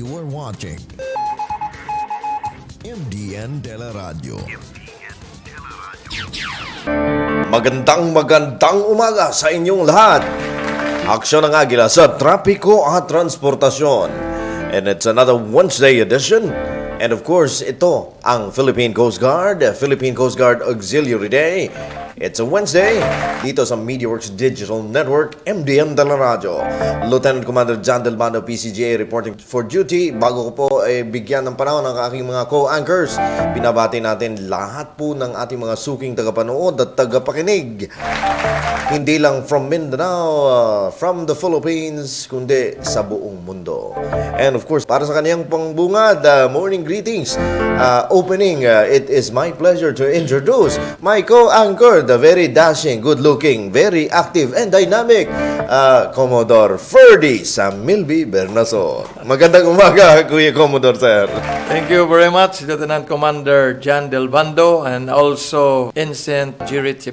You are watching MDN Teleradyo. Magandang umaga sa inyong lahat. Aksyon ng Agila sa trapiko at transportasyon. And it's another Wednesday edition. And of course, ito ang Philippine Coast Guard Auxiliary Day. It's a Wednesday dito sa Mediaworx Digital Network, MDN Teleradyo. Lieutenant Commander BANDO PCG reporting for duty. Bago ko po bigyan ng panahon ng aking mga co-anchors, binabati natin lahat po ng ating mga suking tagapanood at tagapakinig. Hindi lang from Mindanao, from the Philippines, kundi sa buong mundo. And of course, para sa kaniyang pangbungad, morning greetings. Opening, it is my pleasure to introduce my co-anchor, the very dashing, good-looking, very active and dynamic Commodore FERDIE sa BERNASOR. Magandang umaga, Kuya Commodore, sir. Thank you very much, Lieutenant Commander BANDO, and also ENSIGN JHERICH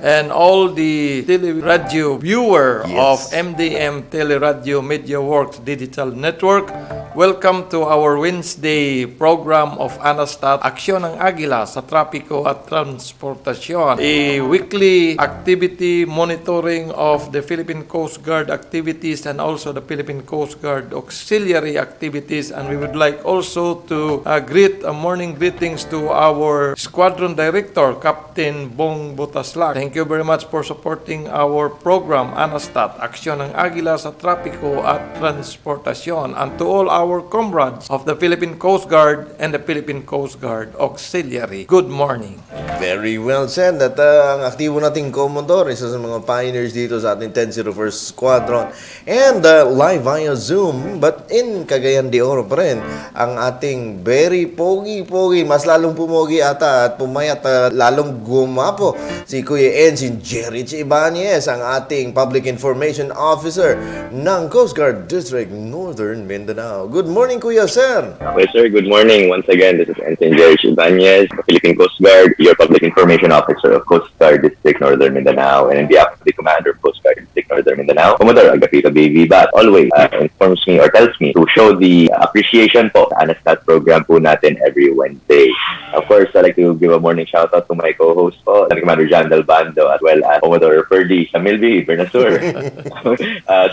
and all the Teleradyo viewer of MDM Teleradyo Mediaworx Digital Network. Welcome to our Wednesday program of Anastat, Aksyon ng Agila sa Trapiko at Transportasyon. A weekly activity monitoring of the Philippine Coast Guard activities and also the Philippine Coast Guard auxiliary activities. And we would like also to greet morning greetings to our Squadron Director, Captain Bong Botaslak. Thank you very much for supporting our program, Anastat, Aksyon ng Agila sa Trapiko at Transportasyon. And to all our comrades of the Philippine Coast Guard and the Philippine Coast Guard Auxiliary, good morning. Very well said. At ang aktibo nating Commodore, isa sa mga pioneers dito sa ating 1001st Squadron. And live via Zoom, but in Cagayan de Oro pa rin, ang ating very pogi, mas lalong pumogi ata at pumayat, lalong gumapo, si Kuya ENSIGN JHERICH YBAÑEZ, ang ating Public Information Officer ng Coast Guard District Northern Mindanao. Good morning, Kuya Sir. Okay, sir. Good morning. Once again, this is ENSIGN JHERICH YBAÑEZ, Philippine Coast Guard, your Public Information Officer of Coast Guard District Northern Mindanao, and in behalf of the Commander of Coast Guard District Northern Mindanao, Commodore Agapito Baby Bat always informs me or tells me to show the appreciation po sa Anastat program po natin every Wednesday. Of course, I'd like to give a morning shout out to my co-host po, Commander BANDO, as well as Commodore FERDIE sa BERNASOR.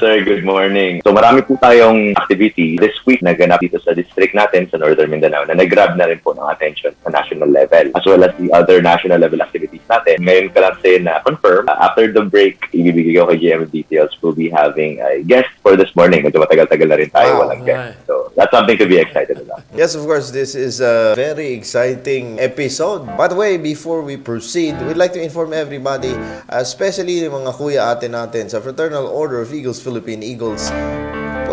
Sir, good morning. So marami po tayong activity this week na ganap dito sa district natin sa Northern Mindanao na nag-grab na rin po ng attention sa national level as well as the other national level activities natin. Ngayon ka lang say na confirm, after the break, ibibigay ko kay GM details. We'll be having a guest for this morning. Medyo matagal-tagal na rin tayo, walang guest. So that's something to be excited about. Yes, of course, this is a very exciting episode. By the way, before we proceed, we'd like to inform everybody, especially yung mga kuya ate natin sa Fraternal Order of Eagles, Philippine Eagles,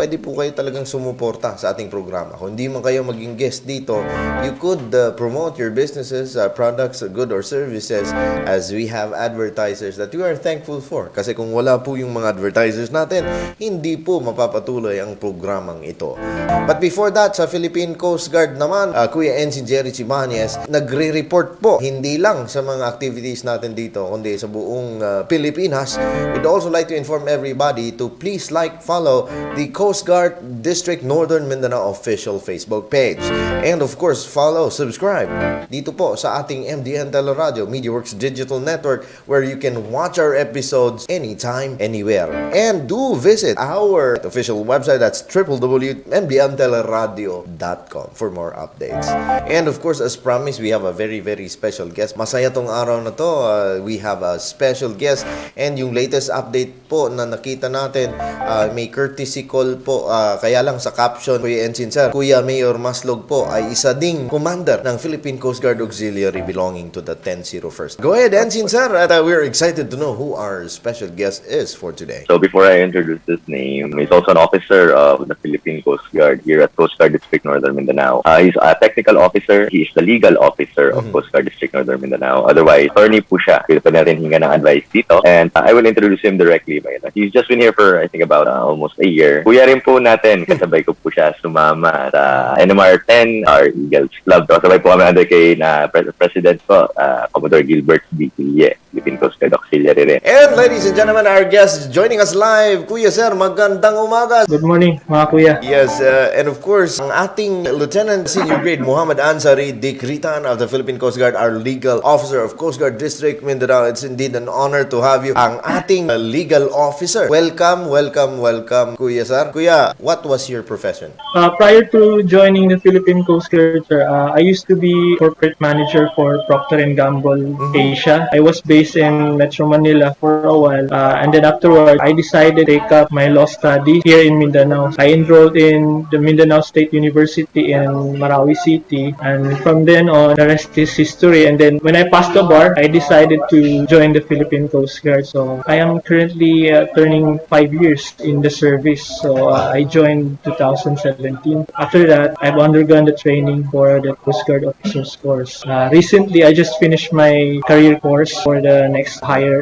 pwede po kayo talagang sumuporta sa ating programa. Kung hindi man kayo maging guest dito, you could promote your businesses, products, good or services as we have advertisers that we are thankful for. Kasi kung wala po yung mga advertisers natin, hindi po mapapatuloy ang programang ito. But before that, sa Philippine Coast Guard naman, Kuya ENSIGN JHERICH YBAÑEZ, nagre-report po, hindi lang sa mga activities natin dito, kundi sa buong Pilipinas. We'd also like to inform everybody to please like, follow the Coast Guard District Northern Mindanao official Facebook page. And of course, follow, subscribe dito po sa ating MDN Teleradyo Mediaworx Digital Network where you can watch our episodes anytime, anywhere. And do visit our official website, that's www.mbnteleradio.com for more updates. And of course, as promised, we have a very special guest. Masaya tong araw na to. We have a special guest and yung latest update po na nakita natin, may courtesy call po, kaya lang sa caption, Kuya ENSIGN sir, Kuya Mayor Maslog po ay isa ding commander ng Philippine Coast Guard Auxiliary belonging to the 1001st. Go ahead, ENSIGN sir, at we're excited to know who our special guest is for today. So before I introduce his name, he's also an officer of the Philippine Coast Guard here at Coast Guard District Northern Mindanao. He's a technical officer. He is the legal officer of Coast Guard District Northern Mindanao. Otherwise, attorney po siya. Pwede pa na rin hinga ng advice dito. And I will introduce him directly. He's just been here for, I think, about almost a year. Kuya rin po natin, kasabay ko po siya sumama sa NMR 10, our Eagles Club. Kasabay po kami under kay na President ko, Commodore Gilbert B. Philippine Coast Guard Auxiliary rin. And ladies and gentlemen, our guest joining us live, Kuya Sir, magandang umaga. Good morning, mga kuya. Yes, and of course, ang ating Lieutenant Senior Grade Mohammad Ansari, Dicritan of the Philippine Coast Guard, our Legal Officer of Coast Guard District Mindanao. It's indeed an honor to have you, ang ating legal officer. Welcome, Kuya Sir. Kuya, what was your profession? Prior to joining the Philippine Coast Guard, sir, I used to be corporate manager for Procter & Gamble Asia. I was based in Metro Manila for a while, and then afterward, I decided to take up my law study here in Mindanao. I enrolled in the Mindanao State University in Marawi City, and from then on, the rest is history. And then when I passed the bar, I decided to join the Philippine Coast Guard. So I am currently turning 5 years in the service. So I joined 2017. After that, I've undergone the training for the Coast Guard Officers course. Recently, I just finished my career course for the next higher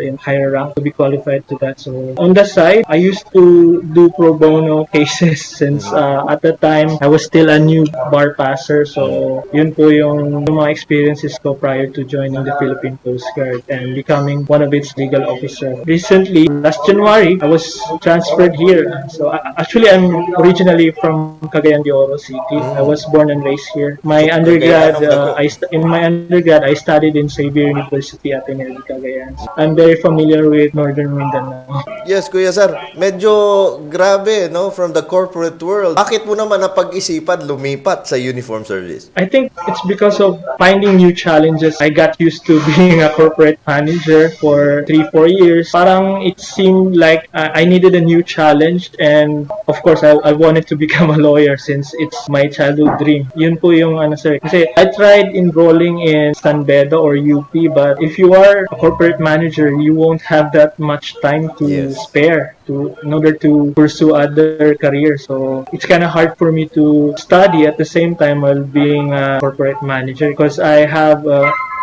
rank to be qualified to that. So on the side, I used to do pro bono cases since at the time I was still a new bar passer. So yun po yung mga experiences ko prior to joining the Philippine Coast Guard and becoming one of its legal officer. Recently, last January, I was transferred here. So actually, I'm originally from Cagayan de Oro City. I was born and raised here. My undergrad, I studied in Xavier University at Cagayan. I'm very familiar with Northern Mindanao. Yes, Kuya Sir. Medyo grabe, no? From the corporate world. Bakit mo naman napag-isipan lumipat sa uniform service? I think it's because of finding new challenges. I got used to being a corporate manager for 3-4 years. Parang it seemed like I needed a new challenge, and of course, I wanted to become a lawyer since it's my childhood dream. Yun po yung sir. Kasi I tried enrolling in San Beda or UP, but if you are a corporate manager, you won't have that much time to spare in order to pursue other careers. So it's kind of hard for me to study at the same time while being a corporate manager because I have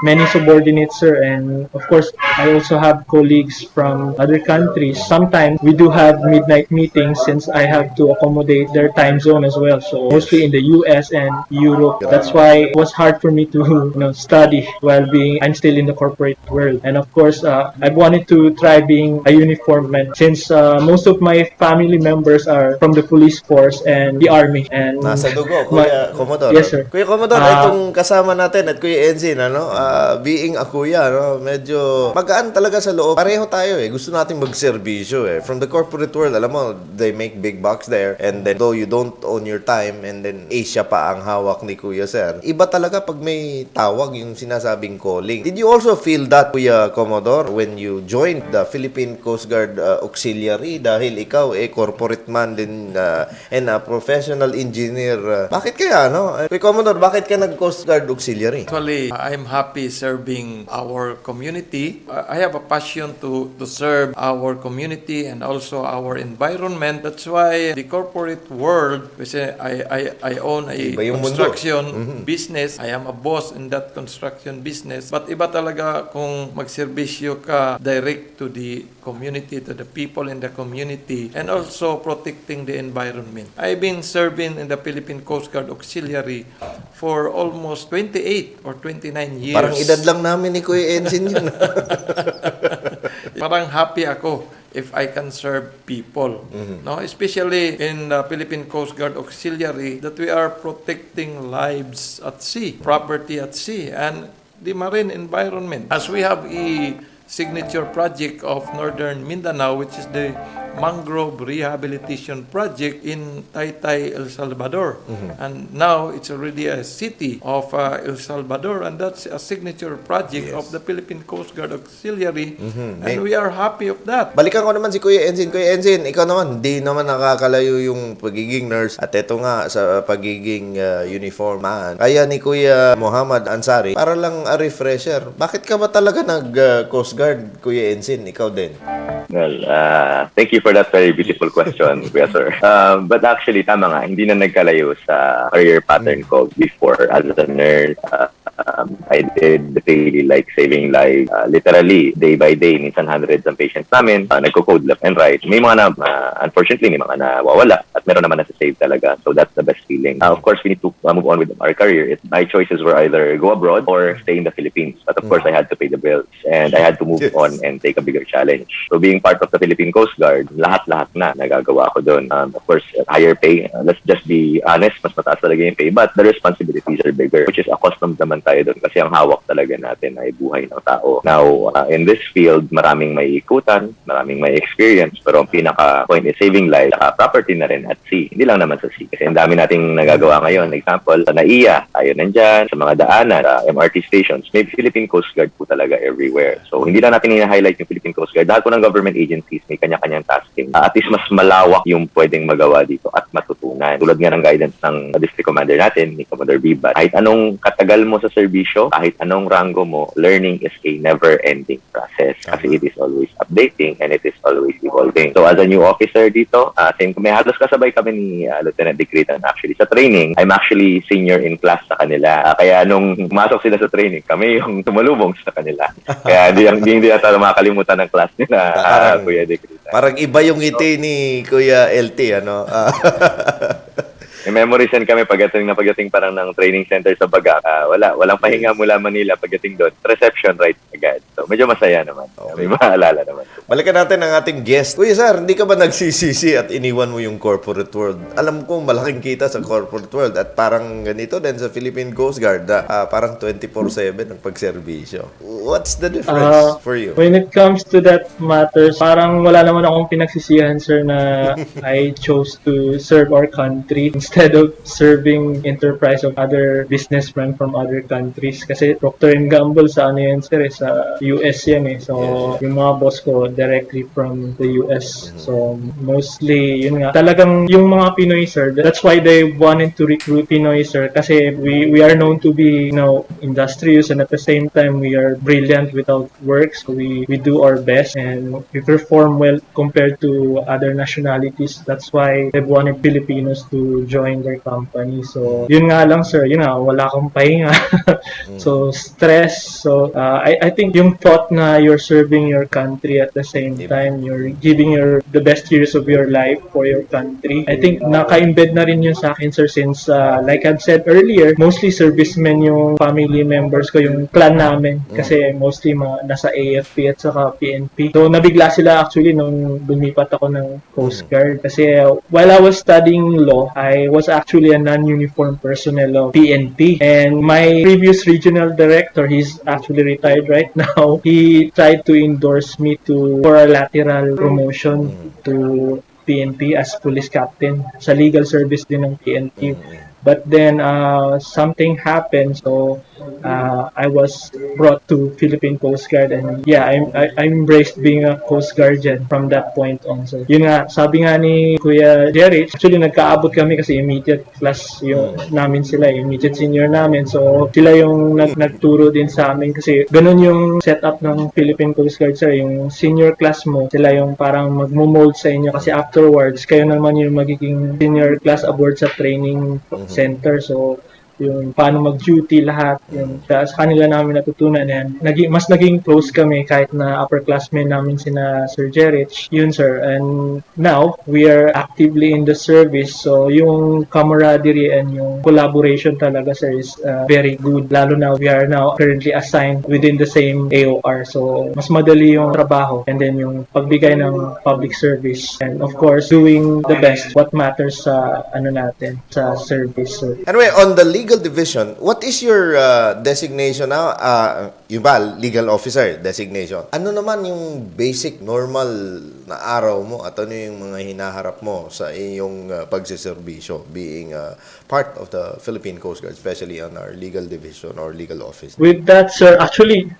many subordinates, sir, and of course I also have colleagues from other countries. Sometimes we do have midnight meetings since I have to accommodate their time zone as well. So mostly in the US and Europe. That's why it was hard for me to study while I'm still in the corporate world. And of course, I've wanted to try being a uniformman since most of my family members are from the police force and the army. And nasa dugo, Kuya Commodore. Yes, sir. Kuya Commodore, itong kasama natin at Kuya Ensign, being a kuya, medyo magaan talaga sa loob. Pareho tayo gusto nating magserbisyo From the corporate world, alam mo, they make big bucks there, and then though you don't own your time, and then Asia pa ang hawak ni Kuya Sir. Iba talaga pag may tawag yung sinasabing calling. Did you also feel that, Kuya Commodore, when you joined the Philippine Coast Guard Auxiliary dahil ikaw corporate man din and a professional engineer? Bakit kaya, Kuya Commodore, bakit ka nag-Coast Guard Auxiliary? Actually, I'm happy serving our community. I have a passion to serve our community and also our environment. That's why the corporate world, kasi I own a construction business. I am a boss in that construction business. But iba talaga kung magserbisyo ka direct to the community, to the people in the community, and also protecting the environment. I've been serving in the Philippine Coast Guard Auxiliary for almost 28 or 29 years. Parang edad lang namin ni Kuya Ensign yun. Parang happy ako if I can serve people. No, especially in the Philippine Coast Guard Auxiliary, that we are protecting lives at sea, property at sea, and the marine environment. As we have a signature project of Northern Mindanao, which is the mangrove rehabilitation project in Taytay, El Salvador. And now it's already a city of El Salvador, and that's a signature project of the Philippine Coast Guard Auxiliary. And we are happy of that. Balikan ko naman si Kuya Ensign. Kuya Ensign, ikaw naman, di naman nakakalayo yung pagiging nurse at ito nga sa pagiging uniform man. Kaya ni Kuya Mohammad Ansari, para lang a refresher, bakit ka ba talaga nag-Coast Guard, Kuya Ensign? Ikaw din. Well, thank you for that very beautiful question, Kuya Sir. But actually, tama nga, hindi na nagkalayo sa career pattern ko before as a nurse. I did really like saving lives. Literally, day by day, minsan hundreds ng patients namin, nagko-code left and right. May mga unfortunately, may mga nawawala at meron naman nasa-save talaga. So that's the best feeling. Of course, we need to move on with our career. My choices were either go abroad or stay in the Philippines. But of course, I had to pay the bills and I had to move on and take a bigger challenge. So being part of the Philippine Coast Guard, lahat-lahat na nagagawa ko doon. Of course, higher pay. Let's just be honest, mas mataas talaga yung pay. But the responsibilities are bigger, which is accustomed naman tayo doon kasi ang hawak talaga natin ay buhay ng tao. Now, in this field, maraming may ikutan, maraming may experience, pero ang pinaka-point is saving lives, property na rin at sea. Hindi lang naman sa sea. Kasi ang dami nating nagagawa ngayon. Example, sa NAIA, tayo nandyan, sa mga daanan, MRT stations, may Philippine Coast Guard po talaga everywhere. So, hindi lang natin i-highlight yung Philippine Coast Guard. Lahat po ng government agencies may kanya-kanyang tasking. At least mas malawak yung pwedeng magawa dito at matutunan. Tulad nga ng guidance ng district commander natin, ni Commander Biba. Kahit anong katagal mo sa serbisyo, kahit anong rango mo, learning is a never-ending process. Kasi it is always updating and it is always evolving. So, as a new officer dito, may halos kasabay kami ni Lieutenant Dicritan. Actually, sa training, I'm actually senior in class sa kanila. Kaya nung pumasok sila sa training, kami yung tumalubong sa kanila. Kaya hindi yata makakalimutan ng class nila, Kuya Dicritan. Parang iba yung ngiti ni Kuya LT, ano? May memories yan kami pagdating parang ng training center sa Baga. Walang pahinga mula Manila pagdating doon. Reception right agad. So medyo masaya naman. Okay. May maalala naman. Balikan natin ang ating guest. Kuya Sir, hindi ka ba nagsisisi at iniwan mo yung corporate world? Alam ko malaking kita sa corporate world at parang ganito din sa Philippine Coast Guard. Parang 24/7 ang pagserbisyo. What's the difference for you? When it comes to that matters, parang wala naman akong pinagsisihan, sir, na I chose to serve our country instead of serving enterprise of other businessmen from other countries. Kasi Procter & Gamble sa ano yan, sir, sa US yan eh. So, yung mga boss ko directly from the US. So, mostly, yun nga. Talagang yung mga Pinoy, sir, that's why they wanted to recruit Pinoy, sir. Kasi we are known to be, industrious, and at the same time, we are brilliant without work. So, we do our best and we perform well compared to other nationalities. That's why they wanted Filipinos to join their company. So, yun nga lang, sir, wala akong pahinga. So, stress. So, I think yung thought na you're serving your country at the same time, you're giving the best years of your life for your country. I think naka-embed na rin yun sa akin, sir, since, like I've said earlier, mostly servicemen yung family members ko, yung clan namin. Kasi mostly nasa AFP at saka PNP. So, nabigla sila actually nung lumipat ako ng Coast Guard. Kasi while I was studying law, I was actually a non-uniform personnel of PNP. And my previous regional director, he's actually retired right now. He tried to endorse me for a lateral promotion to PNP as police captain sa legal service din ng PNP. But then something happened, so I was brought to Philippine Coast Guard, and I embraced being a Coast Guardian from that point on. So yun nga, sabi nga ni Kuya JHERICH, actually nagkaabot kami kasi immediate class yung namin sila, immediate senior namin. So sila yung nagturo din sa amin kasi ganun yung setup ng Philippine Coast Guard, sir. Yung senior class mo, sila yung parang magmo-mold sa inyo kasi afterwards kayo naman yung magiging senior class aboard sa training center. So yung paano mag-duty lahat, yung sa kanila namin natutunan, and mas naging close kami kahit na upperclassmen namin sina Sir JHERICH. Yun, sir. And now, we are actively in the service, so yung camaraderie and yung collaboration talaga, sir, is very good. Lalo na, we are now currently assigned within the same AOR, so mas madali yung trabaho, and then yung pagbigay ng public service, and of course, doing the best, what matters sa natin, sa service, sir. Anyway, on the legal division, what is your designation now? Yung ba, legal officer designation. Ano naman yung basic, normal na araw mo at ano yung mga hinaharap mo sa iyong pagsiservisyo being part of the Philippine Coast Guard, especially on our legal division or legal office? With that, sir, actually,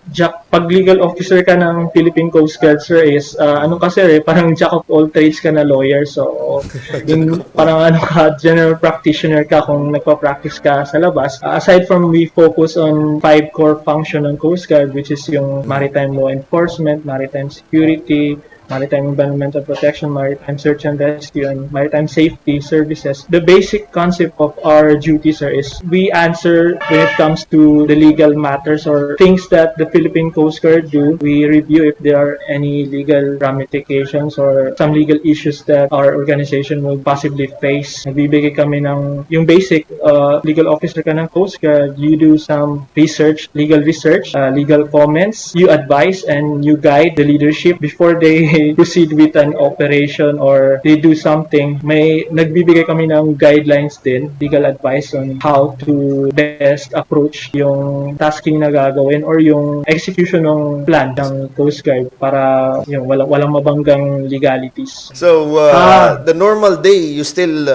pag legal officer ka ng Philippine Coast Guard, sir, is parang jack of all trades ka na lawyer. So, yung parang general practitioner ka kung nagpa-practice ka sa labas. Aside from we focus on 5 core function ng Coast Guard, which is yung maritime law enforcement, maritime security, Maritime Environmental Protection, Maritime Search and Rescue, and Maritime Safety Services. The basic concept of our duties, sir, is we answer when it comes to the legal matters or things that the Philippine Coast Guard do. We review if there are any legal ramifications or some legal issues that our organization will possibly face. Nagbibigay kami ng yung basic legal officer ka ng Coast Guard. You do some research, legal comments. You advise and you guide the leadership before they proceed with an operation or they do something. May nagbibigay kami ng guidelines din, legal advice on how to best approach yung tasking na gagawin or yung execution ng plan ng Coast Guard para yung walang mabanggang legalities. So, the normal day, you still,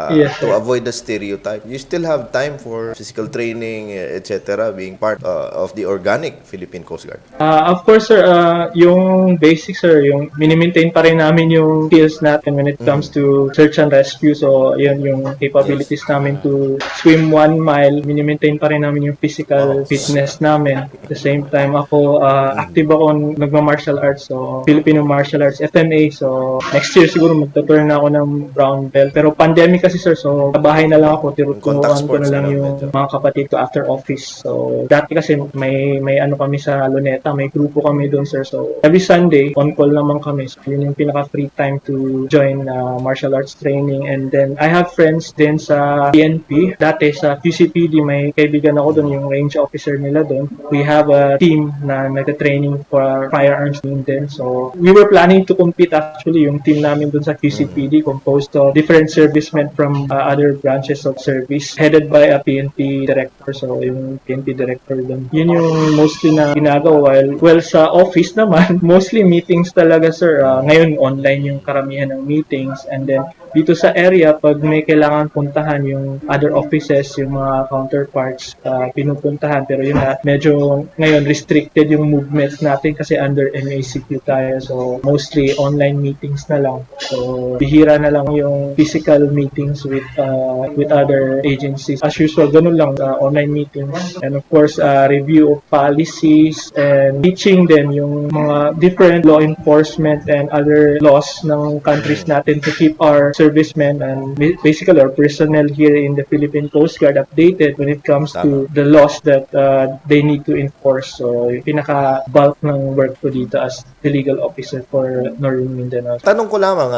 Yes, to sir. avoid the stereotype, you still have time for physical training, etc., being part of the organic Philippine Coast Guard. Of course, sir, yung basics, sir, yung mini-maintain pa rin namin yung skills natin when it comes to search and rescue. So, yun yung capabilities namin to swim 1 mile. Mini-maintain pa rin namin yung physical fitness namin. At the same time, ako, active ako nagma-martial arts. So, Filipino Martial Arts, FMA. So, next year siguro magtuturn na ako ng brown belt. Pero pandemic kasi, sir, so, sa bahay na lang ako. Tinuturuan ko na lang yung mga kapatid ko after office. So, dati kasi may ano kami sa Luneta, may grupo kami doon, sir. So, every Sunday, on call naman kami. So, yun yung pinaka-free time to join martial arts training. And then, I have friends din sa PNP. Dati sa QCPD, may kaibigan ako doon, yung range officer nila doon. We have a team na nag-training for firearms din. So, we were planning to compete actually, yung team namin doon sa QCPD, composed of different servicemen from other branches of service, headed by a PNP director. So, yung PNP director doon. Yun yung mostly na ginagawa. Well, sa office naman, mostly meetings talaga, sir. Ngayon, online yung karamihan ng meetings. And then, dito sa area, pag may kailangan puntahan yung other offices, yung mga counterparts, pinupuntahan. Pero yun na, medyo ngayon restricted yung movements natin kasi under MACQ tayo. So, mostly online meetings na lang. So, bihira na lang yung physical meetings with other agencies. As usual, ganun lang, online meetings. And of course, review of policies and teaching them yung mga different law enforcement and other laws ng countries natin to keep our servicemen and basically our personnel here in the Philippine Coast Guard updated when it comes to the laws that they need to enforce. So, yung pinaka-bulk ng work ko dito as the legal officer for Northern Mindanao. Tanong ko lamang,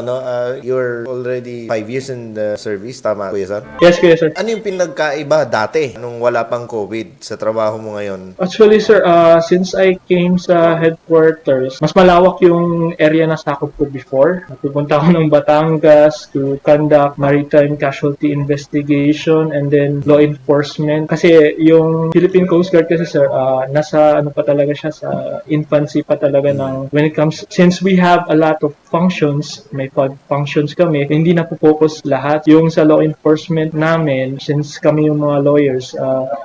you're already 5 years in the service, tama, Kuya Sir? Yes, Kuya Sir. Ano yung pinagkaiba dati nung wala pang COVID sa trabaho mo ngayon? Actually, sir, since I came sa headquarters, mas malawak yung area na sakop ko before. Pupunta ako ng Batangas to conduct maritime casualty investigation and then law enforcement. Kasi yung Philippine Coast Guard kasi, sir, nasa ano pa talaga siya, sa infancy pa talaga ng when it comes, since we have a lot of functions, may functions kami, hindi na po-focus lahat. Yung sa law enforcement namin, since kami yung mga lawyers,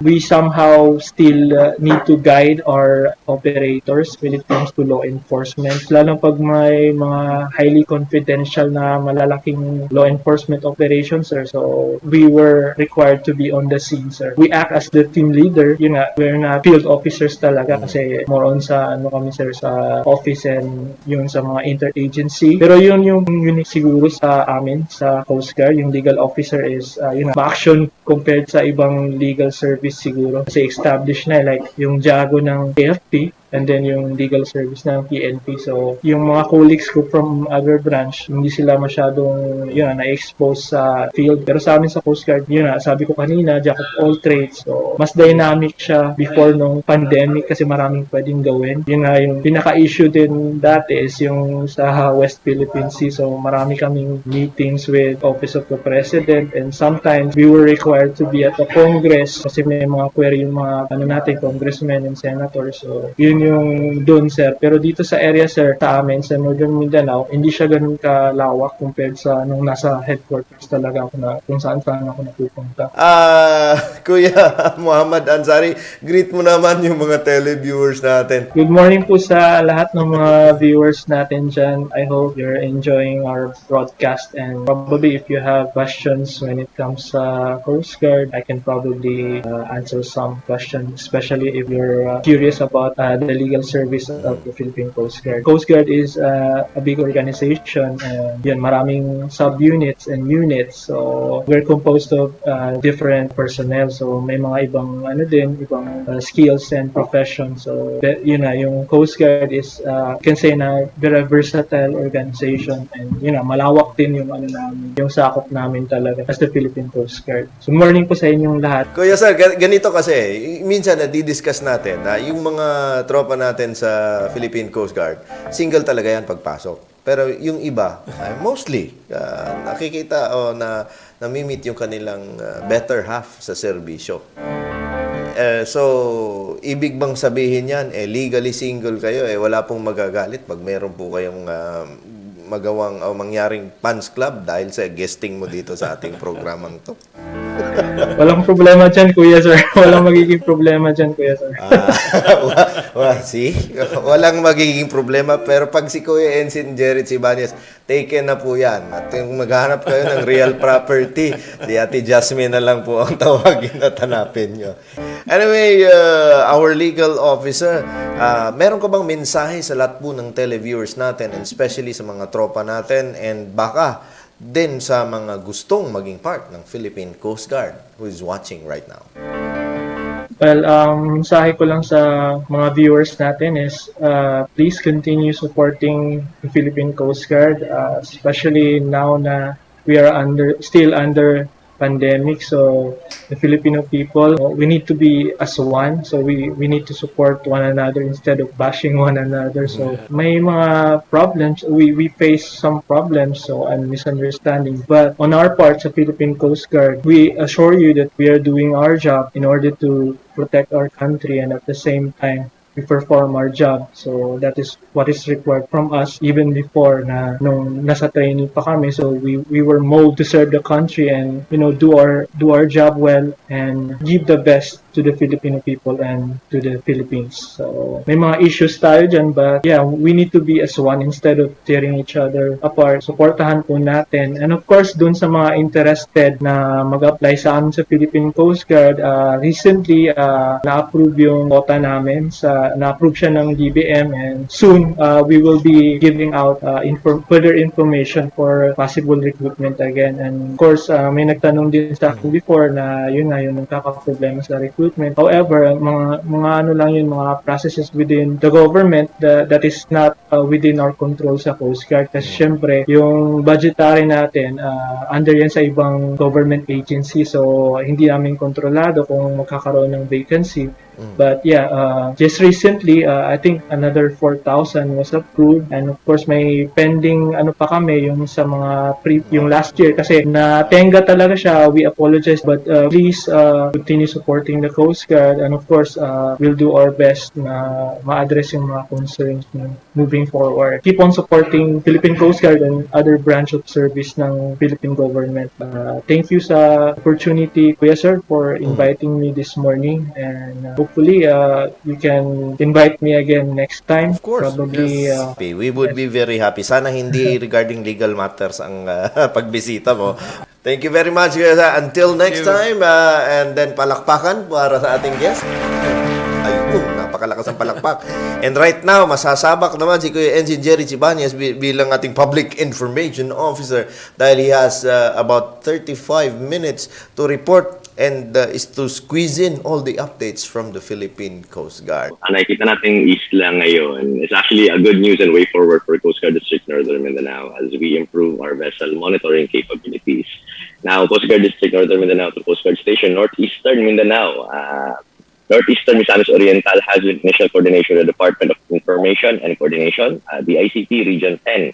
we somehow still need to guide our operators when it comes to law enforcement. Lalo pag may mga highly confidential na malalaking law enforcement operations, sir. So, we were required to be on the scene, sir. We act as the team leader. Yun nga, we're not field officers talaga kasi more on sa ano kami, sir, sa office and yun sa mga interagency. Pero yun yung unique siguro sa amin, sa Coast Guard. Yung legal officer is, yun nga, ma-action compared sa ibang legal service siguro. Kasi established na, like yung Jago ng AFP, and then yung legal service ng PNP. So, yung mga colleagues ko from other branch, hindi sila masyadong na-expose sa field. Pero sa amin sa Coast Guard, sabi ko kanina, jack of all trades. So, mas dynamic siya before nung pandemic kasi maraming pwedeng gawin. Yun nga, yung pinaka-issue din dati is yung sa West Philippine Sea. So, marami kaming meetings with Office of the President and sometimes we were required to be at the Congress kasi may mga query yung mga congressmen and senators. So, yun yung doon, sir. Pero dito sa area, sir, sa amin, sa Northern Mindanao, hindi siya ganun kalawak compared sa nung nasa headquarters talaga ako na kung saan ako napupunta. Kuya Mohammad Ansari, greet mo naman yung mga televiewers natin. Good morning po sa lahat ng mga viewers natin dyan. I hope you're enjoying our broadcast and probably if you have questions when it comes sa Coast Guard, I can probably answer some questions, especially if you're curious about the the legal service of the Philippine Coast Guard. Coast Guard is a big organization, and yun, maraming sub-units and units. So we're composed of different personnel. So may mga ibang ibang skills and professions. So yun na, yung Coast Guard is can say na very versatile organization, and malawak din yung namin, yung sakop namin talaga as the Philippine Coast Guard. So morning po sa inyong lahat. Kuya sir, ganito kasi, minsan na-discuss natin na yung mga tropa natin sa Philippine Coast Guard, single talaga yan pagpasok. Pero yung iba, mostly, nakikita o namimit yung kanilang better half sa serbisyo. So, ibig bang sabihin yan, legally single kayo, wala pong magagalit pag meron po kayong magawang o mangyaring fans club dahil sa guesting mo dito sa ating programang to? Walang problema dyan, Kuya Sir. Walang magiging problema dyan, Kuya Sir. See? Walang magiging problema. Pero pag si Kuya Ensign JHERICH YBAÑEZ, taken na po yan. At yung maghanap kayo ng real property, si Ate Jasmine na lang po ang tawagin at hanapin nyo. Anyway, our legal officer, meron ka bang mensahe sa lahat po ng televiewers natin, and especially sa mga tropa natin, and baka din sa mga gustong maging part ng Philippine Coast Guard who is watching right now? Well, mensahe ko lang sa mga viewers natin is please continue supporting the Philippine Coast Guard, especially now na we are still under pandemic. So the Filipino people, we need to be as one. So we need to support one another instead of bashing one another. So may mga problems, we face some problems, so and misunderstandings. But on our part sa Philippine Coast Guard, we assure you that we are doing our job in order to protect our country, and at the same time we perform our job. So that is what is required from us even before na nung nasa training pa kami. So we were molded to serve the country and do our job well and give the best to the Filipino people and to the Philippines. So may mga issues tayo dyan, but yeah, we need to be as one instead of tearing each other apart. Supportahan po natin. And of course, dun sa mga interested na mag-apply sa amin sa Philippine Coast Guard, recently na-approve yung quota namin, na-approve siya ng DBM, and soon we will be giving out further information for possible recruitment again. And of course, may nagtanong din sa akin before na yun nagkaka-problema sa recruitment. However, mga lang yun, mga processes within the government that is not within our control sa Coast Guard. Kasi syempre, yung budgetary natin, under yan sa ibang government agency. So, hindi namin kontrolado kung magkakaroon ng vacancy. But yeah, just recently, I think another 4,000 was approved, and of course may pending pa kami yung sa mga yung last year kasi natenga talaga siya. We apologize, but please continue supporting the Coast Guard, and of course we'll do our best na ma-address yung mga concerns moving forward. Keep on supporting Philippine Coast Guard and other branch of service ng Philippine government. Thank you sa opportunity, Kuya Sir, for inviting me this morning, and hopefully, you can invite me again next time. Of course. Probably, yes. We would be very happy. Sana hindi regarding legal matters ang pagbisita mo. Thank you very much, guys. Until next time, and then palakpakan para sa ating guest. Ayun, napakalakas ang palakpak. And right now, masasabak naman si Kuya Ensign JHERICH YBAÑEZ bilang ating Public Information Officer dahil he has about 35 minutes to report and is to squeeze in all the updates from the Philippine Coast Guard. Ang nakikita nating isla ngayon is actually a good news and way forward for Coast Guard District Northern Mindanao as we improve our vessel monitoring capabilities. Now, Coast Guard District Northern Mindanao to Coast Guard Station Northeastern Mindanao. Northeastern Misamis Oriental has with initial coordination with the Department of Information and Coordination, the ICT Region 10.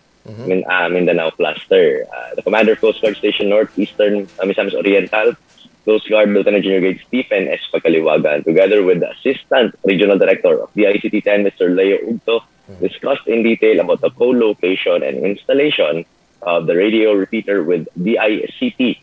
Mindanao Cluster. The Commander of Coast Guard Station Northeastern Misamis Oriental, Coast Guard Lieutenant General Grade Stephen S. Pagkaliwagan, together with the Assistant Regional Director of the ICT-10, Mr. Leo Ugto, discussed in detail about the co-location and installation of the radio repeater with DICT,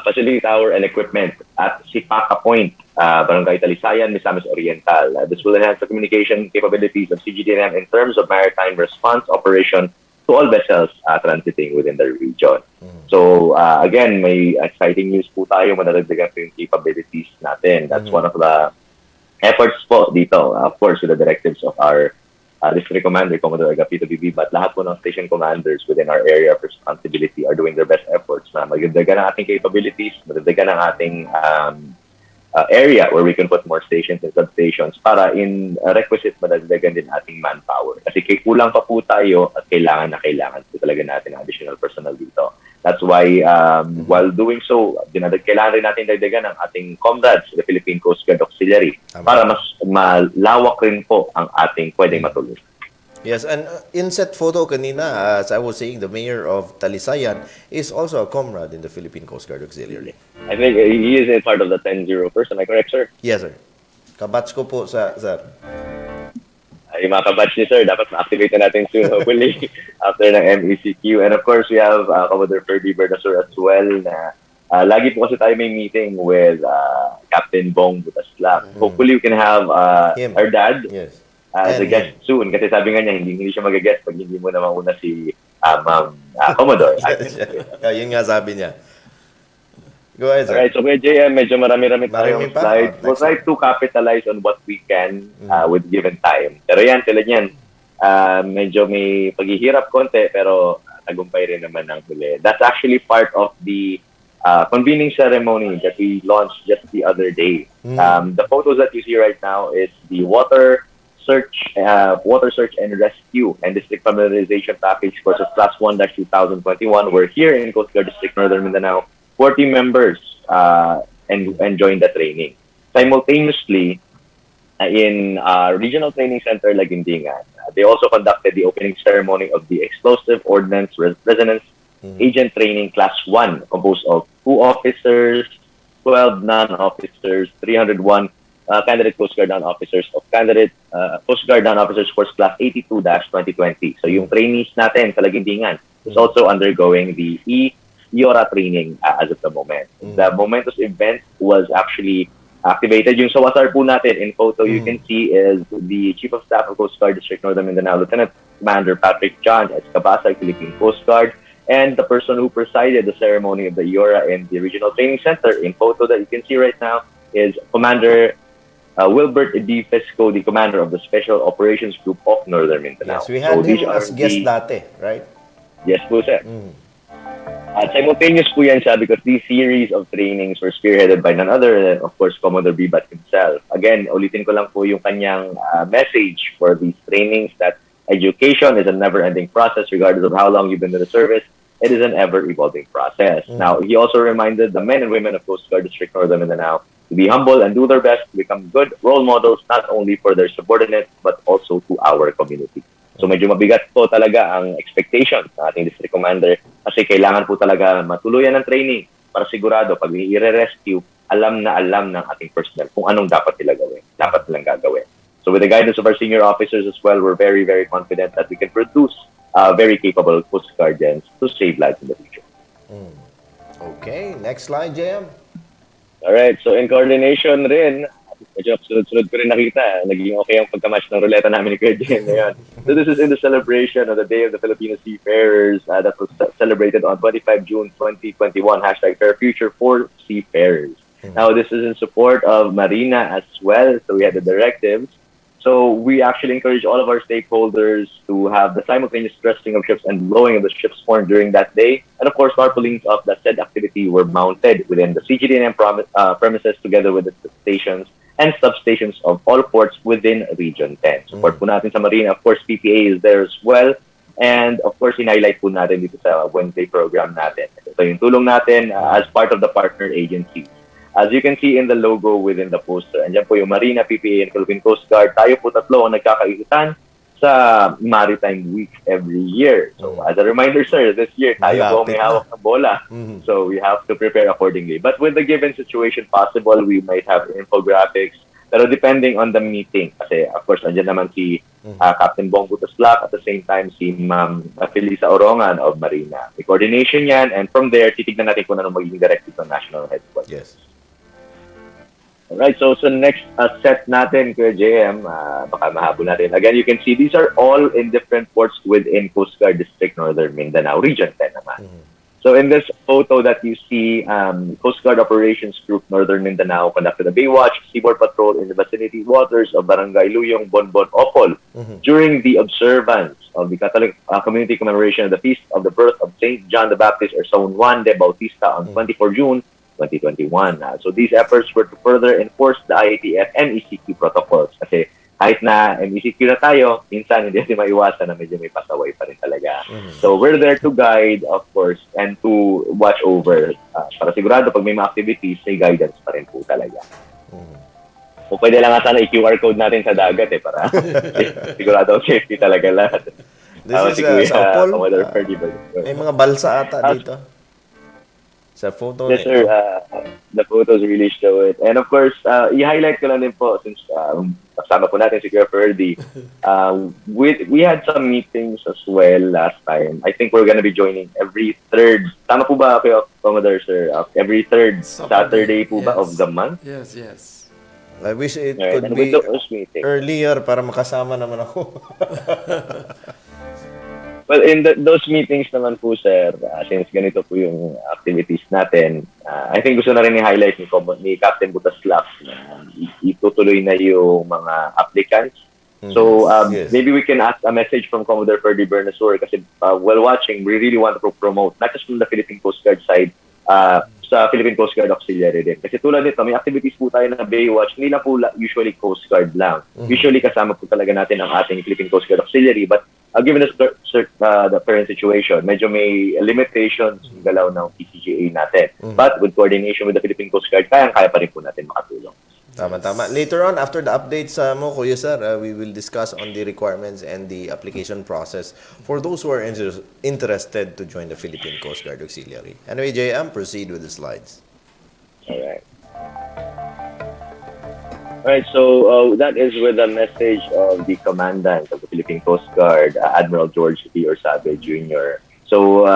facility tower and equipment at Sipaka Point, Barangay Talisayan, Misamis Oriental. This will enhance the communication capabilities of CGDNM in terms of maritime response operation to all vessels transiting within the region. So, again, may exciting news po tayo, madadagdagan po yung capabilities natin. That's one of the efforts po dito, of course, with the directives of our District Commander, Commodore Agapito BB, but lahat po ng station commanders within our area of responsibility are doing their best efforts na magdagdagan ang ating capabilities, magdagdagan ang ating area where we can put more stations and substations para in requisite madagdagan din ating manpower. Kasi kulang pa po tayo at kailangan po talaga natin ang additional personnel dito. That's why while doing so, kailangan rin natin dagdagan ang ating comrades, the Philippine Coast Guard Auxiliary, para mas malawak rin po ang ating pwedeng matulungan. Yes, and inset photo kanina, as I was saying, the mayor of Talisayan is also a comrade in the Philippine Coast Guard Auxiliary. I think he is a part of the 10-0 person. Am I correct, sir? Yes, sir. Kabats ko po sir. Ay, mga kabatch ni sir, dapat ma-activate na natin soon, hopefully, after ng MECQ. And of course, we have Commodore FERDIE BERNASOR as well na lagi po kasi tayo may meeting with Captain Bong Butaslak. Hopefully, we can have our dad. Yes. As a guest soon. Kasi sabi nga niya, hindi siya mag-guest pag hindi mo na mauna si Ma'am Commodore. Yun nga sabi niya. Go ahead, sir. Alright, so kaya JM, medyo marami-rami tayong pa? slides. We'll try to capitalize on what we can with given time. Pero yan, tulad yan, medyo may paghihirap konti, pero tagumpay rin naman ang huli. That's actually part of the convening ceremony that we launched just the other day. The photos that you see right now is the water search and rescue and district familiarization package course of Class 1-2021. We're here in Coast Guard District Northern Mindanao. 40 members and joined the training. Simultaneously, in Regional Training Center Lagindingan, they also conducted the opening ceremony of the Explosive Ordnance Resonance Agent Training Class 1, composed of 2 officers, 12 non-officers, 301 candidate Coast Guard non-officers of candidate Coast Guard non-officers course class 82-2020. So yung trainees natin sa Lagindingan is also undergoing the EORA training as of the moment. The momentous event was actually activated. Yung sa wasar po natin in photo you can see is the Chief of Staff of Coast Guard District Northern Mindanao, Lieutenant Commander Patrick John Escabasa, Philippine Coast Guard, and the person who presided the ceremony of the EORA in the Regional Training Center in photo that you can see right now is Commander Wilbert D. Fesco, the commander of the Special Operations Group of Northern Mindanao. Yes, we had him as guest dati, right? Yes po, sir. At simultaneous po yan siya because these series of trainings were spearheaded by none other than, of course, Commodore Bibat himself. Again, ulitin ko lang po yung kanyang message for these trainings that education is a never-ending process regardless of how long you've been in the service. It is an ever-evolving process. Now, he also reminded the men and women of Coast Guard District Northern Mindanao to be humble and do their best to become good role models not only for their subordinates but also to our community. So medyo mabigat po talaga ang expectation ng ating district commander kasi kailangan po talaga matuluyan ng training para sigurado pag i-rescue, alam na alam ng ating personnel kung anong dapat nilang gagawin. So with the guidance of our senior officers as well, we're very, very confident that we can produce very capable Coast Guardians to save lives in the future. Okay, next slide, JM. Alright, so in coordination rin, medyo sunod-sunod ko rin nakita, naging okay ang pagkamatch ng ruleta namin ni Kuya Jen ngayon. So this is in the celebration of the Day of the Filipino Seafarers that was celebrated on 25 June 2021, #Fair Future for Seafarers. Now this is in support of Marina as well, so we had the directives. So we actually encourage all of our stakeholders to have the simultaneous dressing of ships and blowing of the ship's horn during that day. And of course, tarpaulins of that said activity were mounted within the CGDNM premises together with the stations and substations of all ports within Region 10. Support po natin sa Marina. Of course, PPA is there as well. And of course, in-highlight po natin dito sa Wednesday program natin. Ito yung tulong natin as part of the partner agencies. As you can see in the logo within the poster, andyan po yung Marina, PPA, and Philippine Coast Guard. Tayo po tatlo ang nagkakaikutan sa Maritime Week every year. So as a reminder, sir, this year tayo po may hawak ng bola. So we have to prepare accordingly. But with the given situation possible, we might have infographics. Pero depending on the meeting, kasi of course, andyan naman si Captain Bong Butaslak, at the same time si Ma'am Felisa Orongan of Marina. May coordination yan, and from there, titignan natin kung ano magiging directive ng National Headquarters. Yes. Alright, so next set natin, Kuya JM, baka mahabol natin. Again, you can see these are all in different ports within Coast Guard District Northern Mindanao, Region 10 naman. So in this photo that you see, Coast Guard Operations Group Northern Mindanao conducted a Baywatch seaboard patrol in the vicinity waters of Barangay Luyong, Bonbon, Opol during the observance of the Catholic community commemoration of the Feast of the Birth of Saint John the Baptist or San Juan de Bautista on 24 June 2021. So these efforts were to further enforce the IATF and ECQ protocols kasi kahit na MECQ na tayo, minsan hindi natin maiwasan na medyo may pasaway pa rin talaga. So we're there to guide, of course, and to watch over. Para sigurado pag may mga activities, may guidance pa rin po talaga. O pwede lang nga sana i-QR code natin sa dagat para sigurado safety talaga lahat. This is sa Opol. May mga balsa ata dito. Sa photo. Yes, sir. The photos really show it. And of course, i-highlight ko lang din po since kasama po natin si Kuya FERDIE. We had some meetings as well last time. I think we're gonna be joining every third. Tama po ba kayo, Commodore, sir? Every third Saturday po ba of the month? Yes, yes. I wish it Right. could And be with those meetings, earlier para makasama naman ako. well, in those meetings naman po, sir, since ganito po yung activities natin, I think gusto na rin i-highlight ni Captain Butaslap na itutuloy na yung mga applicants. So, Yes. maybe we can ask a message from Commodore FERDIE BERNASOR kasi while watching, we really want to promote, not just from the Philippine Coast Guard side, sa Philippine Coast Guard Auxiliary din. Kasi tulad nito, may activities po tayo na Baywatch, hindi lang po usually Coast Guard lang. Usually kasama po talaga natin ang ating Philippine Coast Guard Auxiliary, but given the current situation, medyo may limitations yung galaw ng PCGA natin. But with coordination with the Philippine Coast Guard, kaya pa rin po natin makatulong. Tama. Later on, after the updates mo, Kuya Sir, we will discuss on the requirements and the application process for those who are interested to join the Philippine Coast Guard Auxiliary. Anyway, JM, proceed with the slides. Alright, so that is with the message of the Commandant of the Philippine Coast Guard, Admiral George P. Orsabe Jr. So,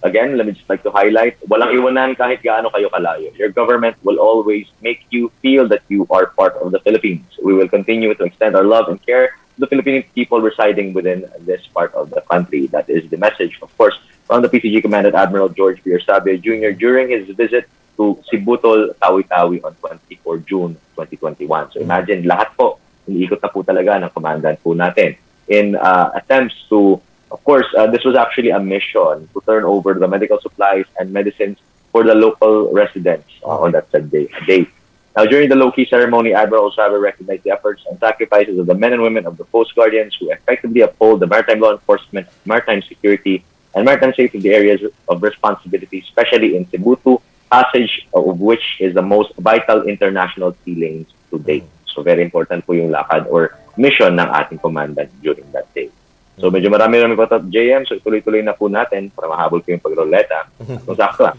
again, let me just like to highlight, walang iwanan kahit gaano kayo kalayo. Your government will always make you feel that you are part of the Philippines. We will continue to extend our love and care to the Philippine people residing within this part of the country. That is the message, of course, from the PCG Commandant Admiral George P. Orsabe Jr. during his visit to Sibutol, Tawi-Tawi on 24 June 2021. So imagine, lahat po, iniikot na po talaga ng commandant po natin in attempts to, of course, this was actually a mission to turn over the medical supplies and medicines for the local residents on that said day. Now, during the low-key ceremony, Admiral Orsabe recognized the efforts and sacrifices of the men and women of the Coast Guardians who effectively uphold the maritime law enforcement, maritime security, and maritime safety in the areas of responsibility, especially in Cebutu, passage of which is the most vital international sea lanes to date. So very important po yung lakad or mission ng ating commandant during that day. So medyo marami pa ito, JM, so tuloy-tuloy na po natin para mahabol ko yung pagroleta. Kung sakto lang.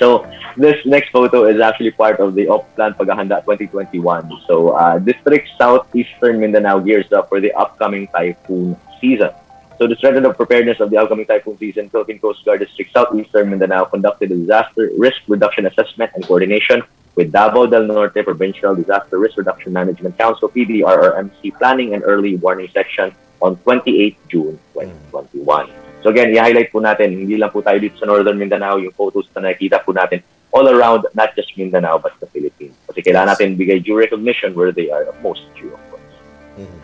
So this next photo is actually part of the Off-Plan Paghahanda 2021. So District Southeastern Mindanao gears up for the upcoming typhoon season. So to strengthen the preparedness of the upcoming typhoon season, Philippine Coast Guard District Southeastern Mindanao conducted a disaster risk reduction assessment and coordination with Davao del Norte Provincial Disaster Risk Reduction Management Council, PDRRMC Planning and Early Warning Section on 28 June 2021. So again, i-highlight po natin, hindi lang po tayo dito sa Northern Mindanao, yung photos na nakikita po natin all around, not just Mindanao, but the Philippines. Kasi kailangan natin bigay due recognition where they are most due, of course.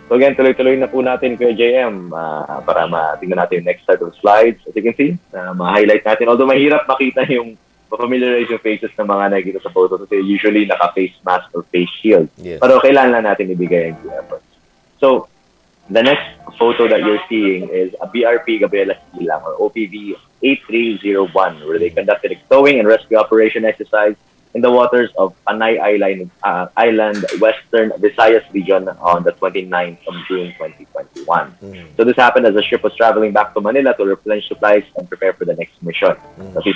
So again, tuloy-tuloy na po natin kay JM para matingnan natin yung next set of slides. As you can see, ma-highlight natin. Although mahirap makita yung familiarize yung faces ng mga nakikita sa photo kasi usually naka-face mask or face shield. Yes. Pero kailangan lang natin ibigay ang due efforts. So, the next photo that you're seeing is a BRP Gabriela Silang or OPV 8301 where they conducted a towing and rescue operation exercise in the waters of Panay Island, Western Visayas region on the 29th of June 2021. So this happened as the ship was traveling back to Manila to replenish supplies and prepare for the next mission. Kasi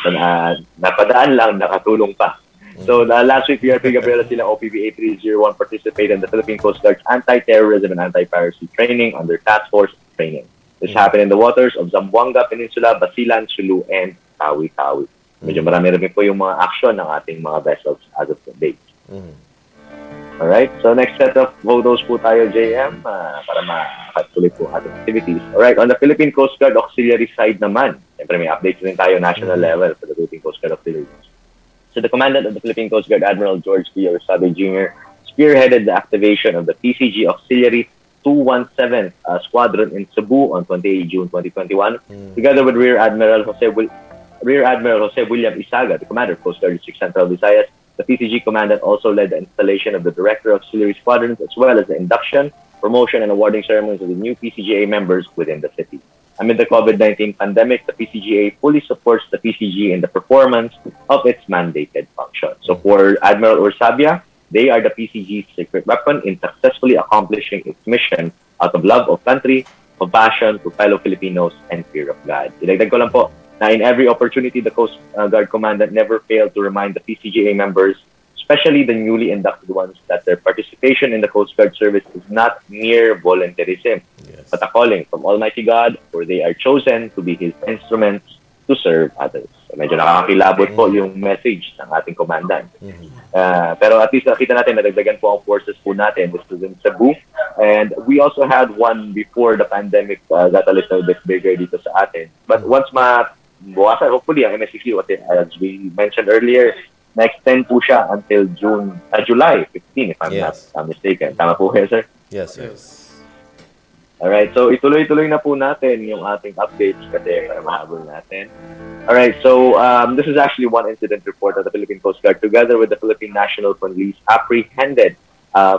napadaan lang, nakatulong pa. So last week, PRP Gabriela Silang OPV 8301 participated in the Philippine Coast Guard's anti-terrorism and anti-piracy training under task force training. This happened in the waters of Zamboanga Peninsula, Basilan, Sulu, and Tawi-Tawi. Medyo marami rin po yung mga action ng ating mga vessels as of today. Alright, so next set of photos po tayo, JM, para makatuloy po ating activities. Alright, on the Philippine Coast Guard Auxiliary side naman, Siyempre, may updates rin tayo national level for the Philippine Coast Guard Auxiliaries. So the Commandant of the Philippine Coast Guard, Admiral George P. Orsabe Jr., spearheaded the activation of the PCG Auxiliary 217 Squadron in Cebu on 28 June 2021, together with Rear Admiral Jose William Isaga, the Commander of Coast Guard District Central Visayas. The PCG Commandant also led the installation of the Director of Auxiliary Squadrons, as well as the induction, promotion, and awarding ceremonies of the new PCGA members within the city. Amid the COVID-19 pandemic, the PCGA fully supports the PCG in the performance of its mandated function. So for Admiral Orsabia, they are the PCG's secret weapon in successfully accomplishing its mission out of love of country, compassion to fellow Filipinos, and fear of God. Idagdag ko lang po na in every opportunity, the Coast Guard Commandant never failed to remind the PCGA members, especially the newly inducted ones, that their participation in the Coast Guard service is not mere volunteerism, but a calling from Almighty God, where they are chosen to be His instruments to serve others. So medyo nakakakilabot po yung message ng ating commandant. Pero at least nakita natin, nadagdagan po ang forces po natin. This was in Cebu. And we also had one before the pandemic got a little bit bigger dito sa atin. But once mabawasan, hopefully, ang MSCC, as we mentioned earlier, na-extend po siya until July 15, if I'm not mistaken. Tama po kayo, sir? Yes, sir. Alright, so ituloy-tuloy na po natin yung ating updates kasi para mahabol natin. Alright, so this is actually one incident report of the Philippine Coast Guard together with the Philippine National Police apprehended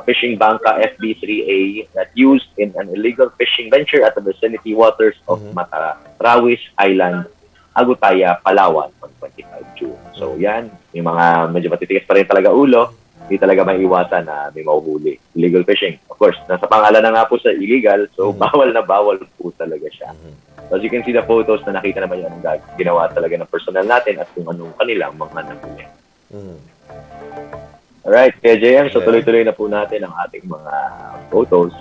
fishing bangka FB3A that used in an illegal fishing venture at the vicinity waters of Matarawis Island, Agutaya, Palawan on 25 June. So yan, yung mga medyo matitigas pa rin talaga ulo, hindi talaga may iwasan na may mahuhuli. Illegal fishing. Of course, nasa pangalan na nga po sa illegal, so bawal na bawal po talaga siya. So as you can see the photos na nakita naman yung ginawa talaga ng personnel natin at kung anong kanilang mga nahuli. Alright, kaya JM, so tuloy-tuloy na po natin ang ating mga photos.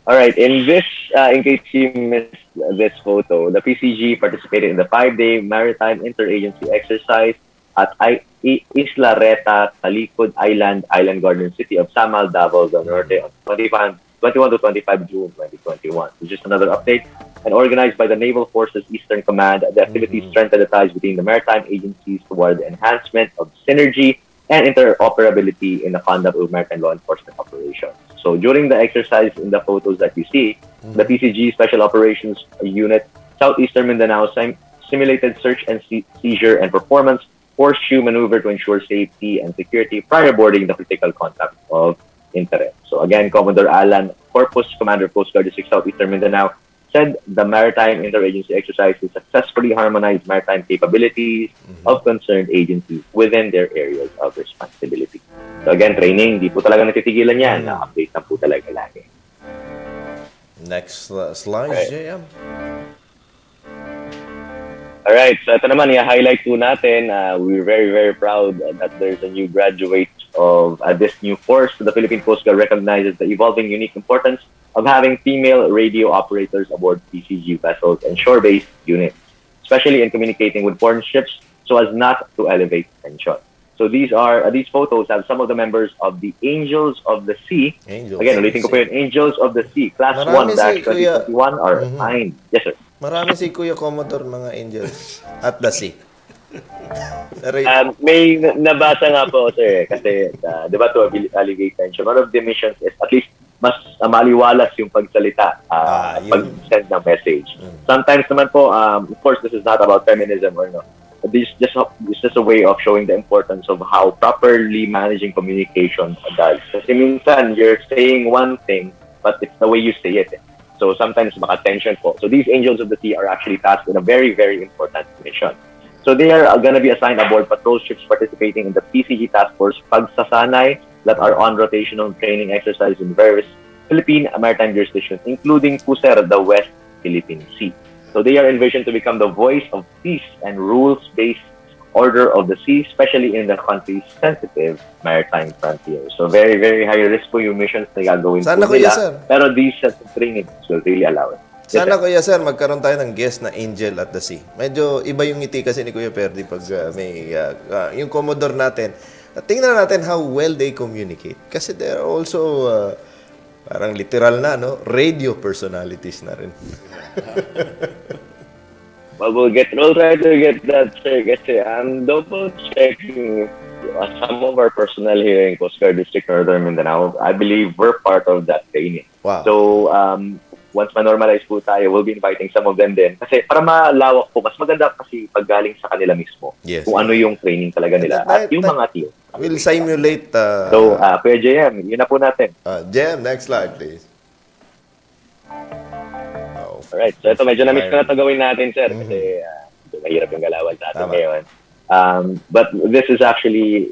Alright, in case you missed this photo, the PCG participated in the 5-day maritime interagency exercise at Isla Reta, Talikod Island, Island Garden City of Samal, Davao del Norte on 21 to 25 June 2021. So just another update. And organized by the Naval Forces Eastern Command, the activities strengthen the ties between the maritime agencies toward the enhancement of synergy and interoperability in the conduct of maritime law enforcement operations. So during the exercise in the photos that you see, the PCG Special Operations Unit, Southeastern Mindanao, simulated search and seizure and performance horseshoe maneuver to ensure safety and security prior boarding the critical contact of interest. So again, Commodore Alan Corpus, Commander of Coast Guard District Southeastern Mindanao, said the maritime interagency exercise will successfully harmonize maritime capabilities of concerned agencies within their areas of responsibility. So again, training, di po talaga natitigilan yan. Na-update na po talaga lagi. Next slide, JM. Alright, so ito naman, i-highlight po natin, we're very, very proud that there's a new graduate of this new force. The Philippine Coast Guard recognizes the evolving unique importance of having female radio operators aboard PCG vessels and shore-based units, especially in communicating with foreign ships so as not to elevate tension. So these photos have some of the members of the Angels of the Sea. Again, ulitin ko po yun, Angels of the Sea, Class 1-2021 are assigned. Yes, sir. Marami si Kuya Commodore mga Angels at the Sea. May nabasa nga po, sir, kasi di ba to alleviate tension. One of the missions is at least mas maliwalas yung pagsalita, pag-send ng message. Sometimes naman po, of course, this is not about feminism or no. This is just a way of showing the importance of how properly managing communication does. Kasi minsan, you're saying one thing, but it's the way you say it. So sometimes maka-tension po. So these Angels of the Sea are actually tasked with a very, very important mission. So they are going to be assigned aboard patrol ships participating in the PCG Task Force Pagsasanay that are on rotational training exercise in various Philippine maritime jurisdictions, including PUSER, the West Philippine Sea. So they are envisioned to become the voice of peace and rules-based order of the sea, especially in the country's sensitive maritime frontier. So very, very high risk po yung missions na gagawin Sana po kuya, nila. sir. Pero these sets of trainings will really allow it. Sana Kuya Sir, magkaroon tayo ng guest na Angel at the Sea. Medyo iba yung ngiti kasi ni Kuya Ferdi pag may yung Commodore natin. Tingnan natin how well they communicate. Kasi they're also parang literal na, no? Radio personalities na rin. We'll try to get that, sir. Kasi I'm double checking some of our personnel here in Coast Guard District Northern Mindanao. I believe we're part of that training. Wow. So, once ma-normalize po tayo, we'll be inviting some of them din. Kasi para malawak po, mas maganda kasi pag galing sa kanila mismo. Yes. Kung ano yung training talaga nila. At yung mga team. We'll simulate... So, Kuya JM, yun na po natin. JM, next slide, please. Alright, so ito medyo na-miss ko na ito gawin natin, sir. Kasi mahirap yung galawan sa atin ngayon. But this is actually,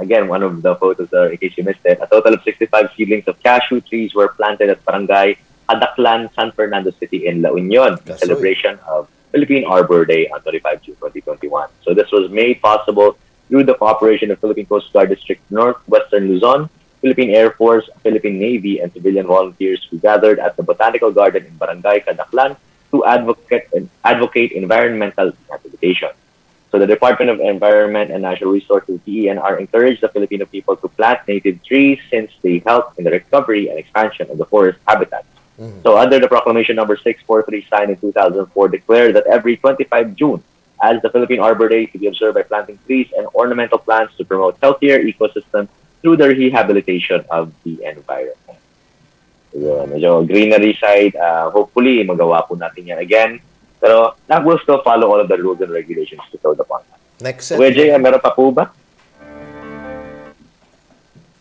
again, one of the photos there, in case you missed it. A total of 65 seedlings of cashew trees were planted at Barangay Adaklan, San Fernando City in La Union in celebration of Philippine Arbor Day on 25 June 2021. So this was made possible through the cooperation of Philippine Coast Guard District Northwestern Luzon, Philippine Air Force, Philippine Navy, and civilian volunteers who gathered at the Botanical Garden in Barangay Kadaklan to advocate environmental rehabilitation. So the Department of Environment and Natural Resources, DENR, encouraged the Filipino people to plant native trees since they help in the recovery and expansion of the forest habitats. So under the Proclamation Number 643 signed in 2004 declared that every 25 June as the Philippine Arbor Day to be observed by planting trees and ornamental plants to promote healthier ecosystems through the rehabilitation of the environment. So, medyo greenery side, hopefully magawa po natin yan again. Pero that will still follow all of the rules and regulations to throw the pond. Next set. Kuya Jay, meron pa po ba?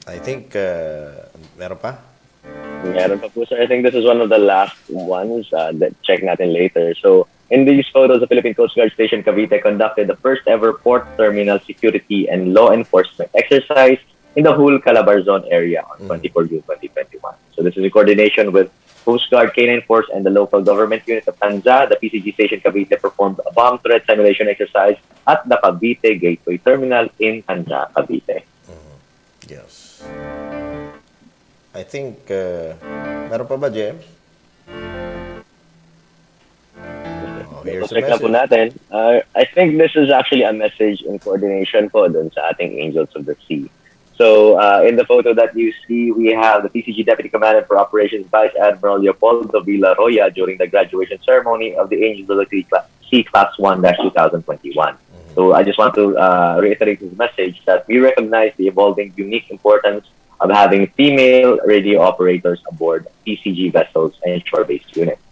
I think, meron pa? Meron pa po, sir. I think this is one of the last ones that check natin later. So, in these photos, the Philippine Coast Guard Station Cavite conducted the first ever port terminal security and law enforcement exercise in the whole Calabar Zone area on 24 June 2021. So this is in coordination with Coast Guard, K9 Force, and the local government unit of Tanza. The PCG Station Cavite performed a bomb threat simulation exercise at the Cavite Gateway Terminal in Tanza, Cavite. Yes. I think, meron pa ba, James? Here's a Check na po natin. I think this is actually a message in coordination po dun sa ating Angels of the Sea. So, in the photo that you see, we have the PCG Deputy Commandant for Operations Vice Admiral Leopoldo Villaroya during the graduation ceremony of the Angels of the Sea Class 1-2021. So, I just want to reiterate his message that we recognize the evolving unique importance of having female radio operators aboard PCG vessels and shore-based units.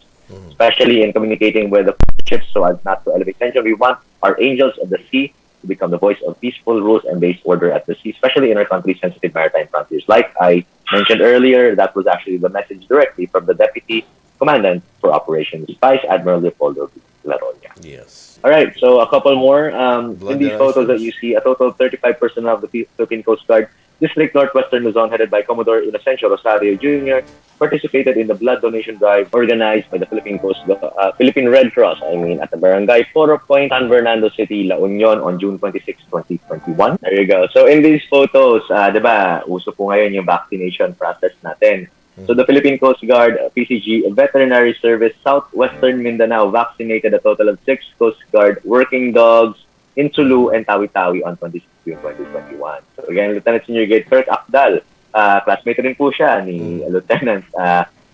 Especially in communicating with the ships so as not to elevate tension. We want our Angels of the Sea to become the voice of peaceful rules and based order at the sea, especially in our country's sensitive maritime frontiers. Like I mentioned earlier, that was actually the message directly from the Deputy Commandant for Operations, Vice Admiral Leopoldo Villaroya. Yes. All right, so a couple more. In these photos that you see, a total of 35 personnel of the Philippine Coast Guard District Northwestern Luzon, headed by Commodore Inocencio Rosario Jr., participated in the blood donation drive organized by the Philippine Red Cross, at the Barangay Foro Point, San Fernando City, La Union on June 26, 2021. There you go. So in these photos, diba, uso po ngayon yung vaccination process natin. So the Philippine Coast Guard PCG Veterinary Service Southwestern Mindanao vaccinated a total of 6 Coast Guard working dogs in Sulu and Tawi-Tawi on 26 June 2021. So again, Lieutenant Senior Gate Kirk Akdal, classmate rin po siya ni Lieutenant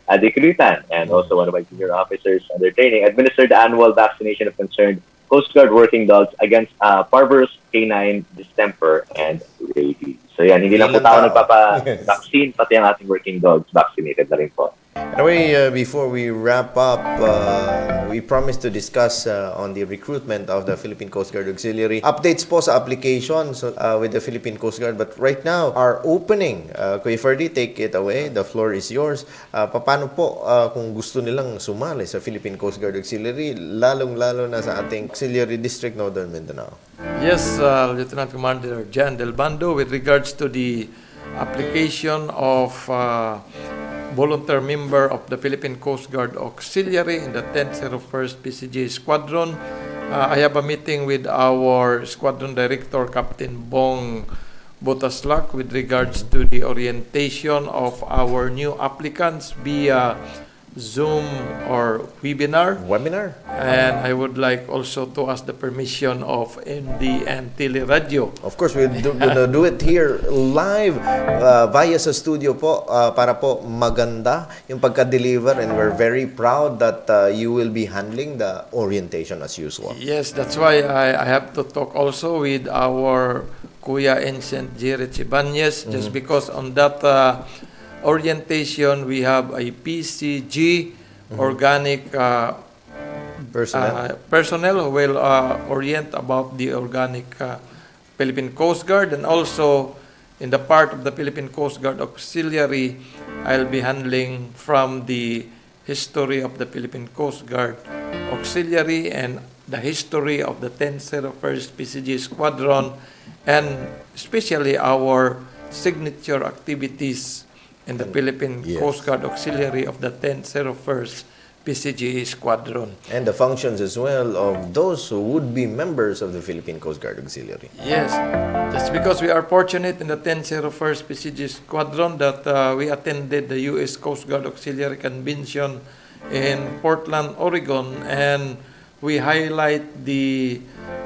Dicritan, and also one of my senior officers under training, administered the annual vaccination of concerned Coast Guard working dogs against parvovirus, canine distemper, and rabies. So yan, hindi lang po tao nagpapa-vaccine, pati ang ating working dogs vaccinated na rin po. Anyway, before we wrap up, we promised to discuss on the recruitment of the Philippine Coast Guard Auxiliary. Updates po sa applications with the Philippine Coast Guard. But right now, our opening, Kuya FERDIE, take it away. The floor is yours. Paano po kung gusto nilang sumali sa Philippine Coast Guard Auxiliary, lalong-lalo na sa ating Auxiliary District Northern Mindanao? Yes, Lieutenant Commander Jan Del Bando, with regards to the application of volunteer member of the Philippine Coast Guard Auxiliary in the 1001st PCG Squadron. I have a meeting with our Squadron Director, Captain Bong Botaslak, with regards to the orientation of our new applicants via Zoom or webinar. Webinar. And I would like also to ask the permission of MD and Teleradyo. Of course, we're gonna do it here live via sa studio po para po maganda yung pagka-deliver, and we're very proud that you will be handling the orientation as usual. Yes, that's why I have to talk also with our Kuya ENSIGN JHERICH just because on that orientation we have a PCG organic personnel who will orient about the organic Philippine Coast Guard, and also in the part of the Philippine Coast Guard Auxiliary, I'll be handling from the history of the Philippine Coast Guard Auxiliary and the history of the 1001st PCG Squadron, and especially our signature activities in the Philippine Coast Guard Auxiliary of the 1001st PCG Squadron. And the functions as well of those who would be members of the Philippine Coast Guard Auxiliary. Yes, that's because we are fortunate in the 1001st PCG Squadron that we attended the U.S. Coast Guard Auxiliary Convention in Portland, Oregon, and we highlight the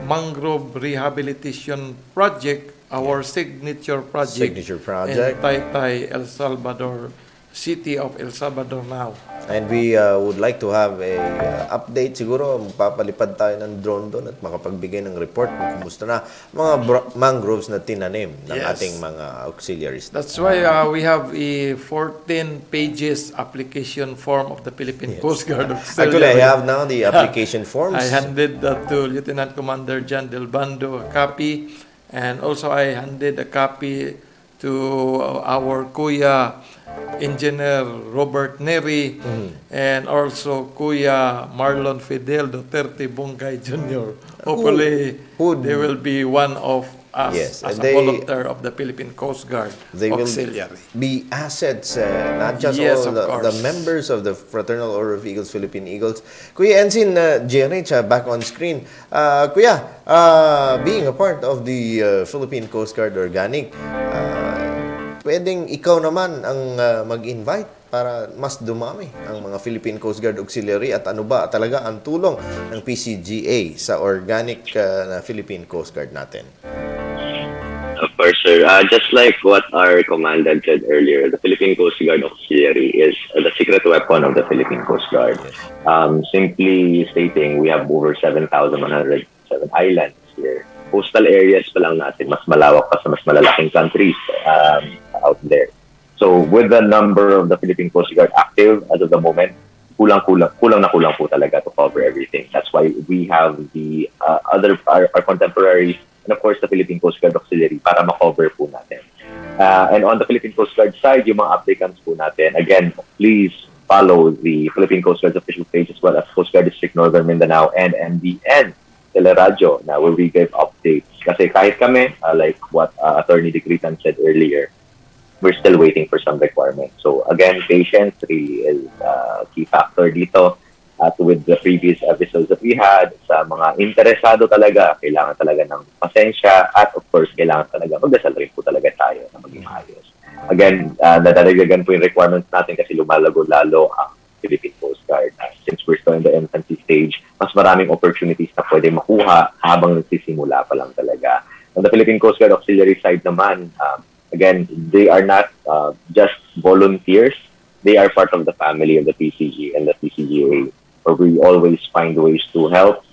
mangrove rehabilitation project, our signature project in Taytay, El Salvador, city of El Salvador now. And we would like to have a update. Siguro magpapalipad tayo ng drone doon at makapagbigay ng report kung kumusta na mga mangroves na tinanim ng ating mga auxiliaries. That's why we have a 14 pages application form of the Philippine Coast Guard Auxiliary. Actually, I have now the application forms. I handed that to Lieutenant Commander John Del Bando, a copy, and also I handed a copy to our Kuya Engineer Robert Neri, and also Kuya Marlon Fidel Duterte Bungay Jr. Hopefully, they will be one of us as a volunteer of the Philippine Coast Guard Auxiliary. Will be assets, not just all the members of the Fraternal Order of Eagles, Philippine Eagles. Kuya Ensign JHERICH, back on screen. Kuya, being a part of the Philippine Coast Guard Organic, pwedeng ikaw naman ang mag-invite para mas dumami ang mga Philippine Coast Guard Auxiliary, at ano ba talaga ang tulong ng PCGA sa organic na Philippine Coast Guard natin? Of course, sir. Just like what our commandant said earlier, the Philippine Coast Guard Auxiliary is the secret weapon of the Philippine Coast Guard. Simply stating, we have over 7,107 islands here. Coastal areas pa lang natin, mas malawak pa sa mas malalaking countries out there. So with the number of the Philippine Coast Guard active as of the moment, kulang po talaga to cover everything. That's why we have the our contemporaries, and of course the Philippine Coast Guard Auxiliary para ma-cover po natin. And on the Philippine Coast Guard side, yung mga applicants po natin, again, please follow the Philippine Coast Guard's official page as well as Coast Guard District Northern Mindanao and MDN Teleradyo na where we give updates. Kasi kahit kami, like what Attorney Dicritan said earlier, we're still waiting for some requirements. So again, patience really is a key factor dito. At with the previous episodes that we had, sa mga interesado talaga, kailangan talaga ng pasensya, at of course, kailangan talaga magdasal rin po talaga tayo na maging ayos. Again, nadadagdagan po yung requirements natin kasi lumalago lalo ang Philippine Coast Guard. Since we're still in the infancy stage, mas maraming opportunities na pwede makuha habang nagsisimula pa lang talaga. On the Philippine Coast Guard Auxiliary side naman, again, they are not just volunteers. They are part of the family of the PCG and the PCGA, where we always find ways to help.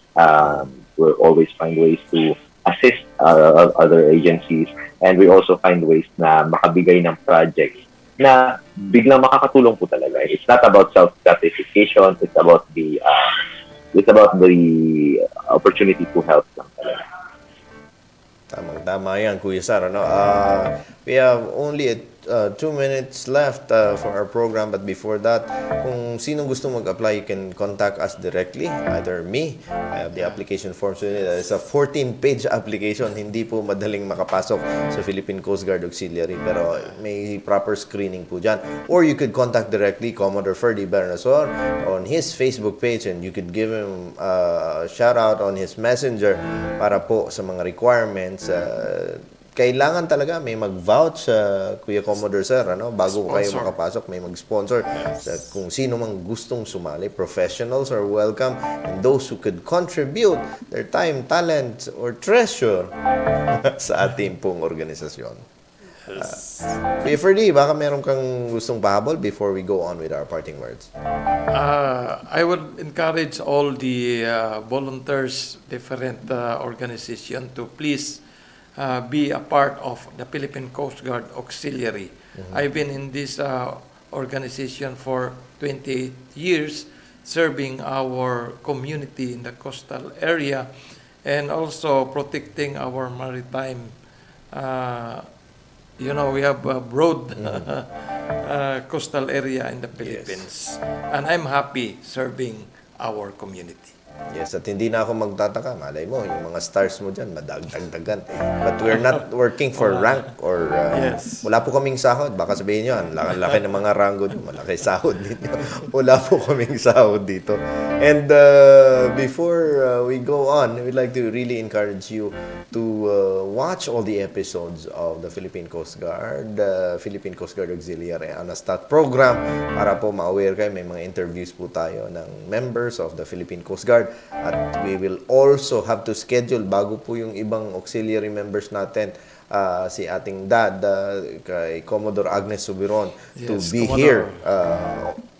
We always find ways to assist other agencies, and we also find ways na makabigay ng projects na biglang makakatulong po talaga. It's not about self-gratification. It's about the opportunity to help lang talaga. Tama yan, Kuya Sar. We have only 2 minutes left for our program, but before that, kung sinong gusto mag-apply, you can contact us directly, either me. I have the application forms with it. It's a 14-page application. Hindi po madaling makapasok sa Philippine Coast Guard Auxiliary, pero may proper screening po dyan. Or you could contact directly Commodore FERDIE BERNASOR on his Facebook page, and you could give him a shout out on his messenger para po sa mga requirements. kailangan talaga may mag-vouch Kuya Commodore Sir, ano, bago kayo Sponsor. makapasok, may mag-sponsor. Kung sino mang gustong sumali, professionals are welcome, and those who could contribute their time, talent, or treasure sa ating pong organisasyon. Kuya Ferdy, baka meron kang gustong pahabol before we go on with our parting words? I would encourage all the volunteers, different organization to please be a part of the Philippine Coast Guard Auxiliary. I've been in this organization for 28 years, serving our community in the coastal area and also protecting our maritime. We have a broad coastal area in the Philippines, and I'm happy serving our community. Yes, at hindi na ako magtataka. Malay mo, yung mga stars mo dyan, madagdagan. But we're not working for rank or... Yes. Wala po kaming sahod. Baka sabihin nyo, ang laki ng mga rango nyo. Malaki sahod dito. Wala po kaming sahod dito. And before we go on, we'd like to really encourage you to watch all the episodes of the Philippine Coast Guard, Philippine Coast Guard Auxiliary Anastat program para po ma-aware kayo. May mga interviews po tayo ng members of the Philippine Coast Guard. At we will also have to schedule bago po yung ibang auxiliary members natin, si ating dad, kay Commodore Agnes Subiron, to Yes, be Commodore. here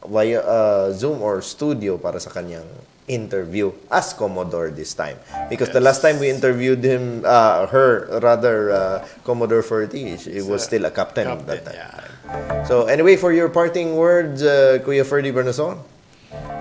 via Zoom or studio para sa kanyang interview as Commodore this time. Because the last time we interviewed him, Commodore FERDIE, he was still a captain at that time. Yeah. So anyway, for your parting words, Kuya Ferdy BERNASOR.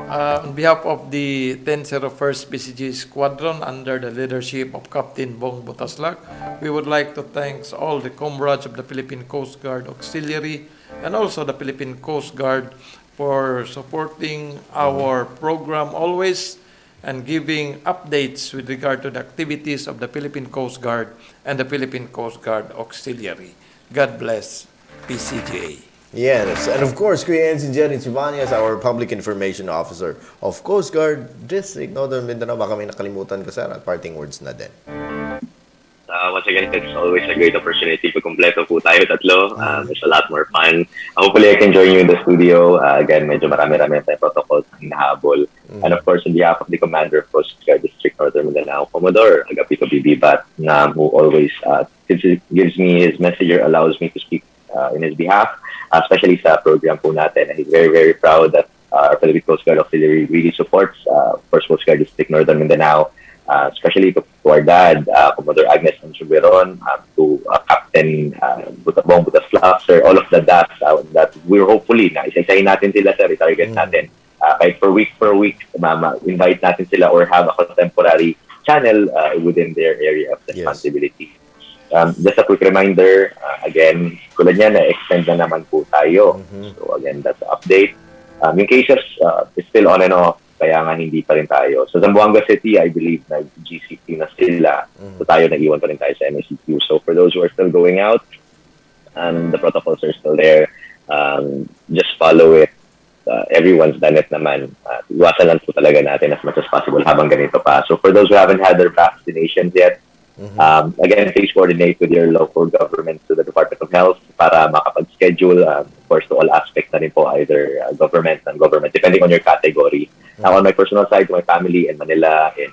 On behalf of the 1001st PCG Squadron under the leadership of Captain Bong Butaslak, we would like to thank all the comrades of the Philippine Coast Guard Auxiliary and also the Philippine Coast Guard for supporting our program always and giving updates with regard to the activities of the Philippine Coast Guard and the Philippine Coast Guard Auxiliary. God bless PCGA. Yes, and of course, Kuya ENSIGN JHERICH YBAñEZ, our Public Information Officer of Coast Guard District Northern Mindanao. Baka may nakalimutan ka, sir, at parting words na din. Once again, it's always a great opportunity to kumpleto po tayo tatlo. It's a lot more fun. Hopefully, I can join you in the studio. Again, medyo marami-rami tayong protocols ang nahabol. And of course, on behalf of the Commander of Coast Guard District Northern Mindanao, Commodore Agapito Bibibat, who always gives me his message or allows me to speak in his behalf, especially sa program po natin. He's very, very proud that our Philippine Coast Guard Auxiliary really supports First Coast Guard District Northern Mindanao, especially to our dad, Commodore Agnes Subiron, to Captain Bong Butaslak, sir, all of the dads that we're hopefully na isa-isahin natin sila, sir, i-target natin. Kahit per week, invite natin sila or have a contemporary channel within their area of responsibility. Just a quick reminder, again, tulad niya, na-extend na naman po tayo. So again, that's the update. Yung cases is still on and off, kaya nga hindi pa rin tayo. So Zamboanga City, I believe, na GCQ na sila. So tayo, nag-iwan pa rin tayo sa MSCQ. So for those who are still going out, the protocols are still there. Just follow it. Everyone's done it naman. Iwasan lang po talaga natin as much as possible habang ganito pa. So for those who haven't had their vaccinations yet, again, please coordinate with your local government to the Department of Health para makapag-schedule, of course, to all aspects na rin po, either government, non-government, depending on your category. Now, on my personal side, to my family in Manila, in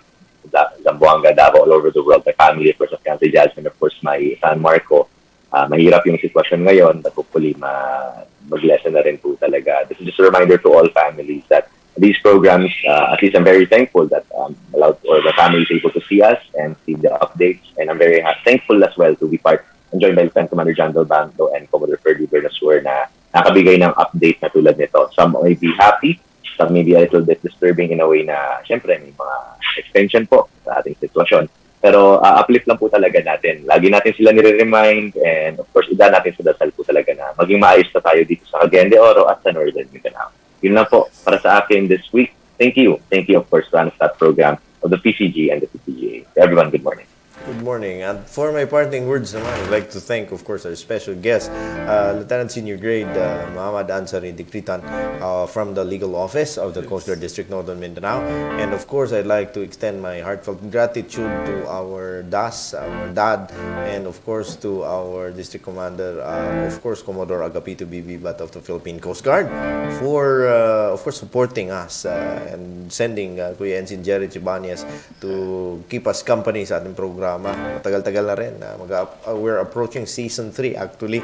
Zamboanga, Davao, all over the world, my family, of course, of Fiancé Jasmine, of course, my son Marco, mahirap yung sitwasyon ngayon, but hopefully mag-lessen na rin po talaga. This is just a reminder to all families that these programs, at least I'm very thankful that allowed or the family is able to see us and see the updates. And I'm very thankful as well to be part and joined by Lieutenant Commander John Del Bando and Commodore FERDIE BERNASOR na nakabigay ng update na tulad nito. Some may be happy, some may be a little bit disturbing in a way na syempre may mga extension po sa ating sitwasyon. Pero uplift lang po talaga natin. Lagi natin sila nire-remind and of course, ida natin sa dasal po talaga na maging maayos na tayo dito sa Cagayan de Oro at sa Northern Mindanao. Yun lang po para sa akin this week. Thank you. Thank you, of course, to Anastat program of the PCG and the PCGA. Everyone, good morning. Good morning. And for my parting words naman, I'd like to thank, of course, our special guest, Lieutenant Senior Grade Mohammad Ansari, Dicritan, from the Legal Office of the Coast Guard District Northern Mindanao. And of course, I'd like to extend my heartfelt gratitude to our DAS, our DAD, and of course to our District Commander, of course, Commodore Agapito Bibibat of the Philippine Coast Guard for, of course, supporting us and sending Kuya Ensign JHERICH to keep us company sa ating programa. Matagal-tagal na rin. We're approaching season 3 actually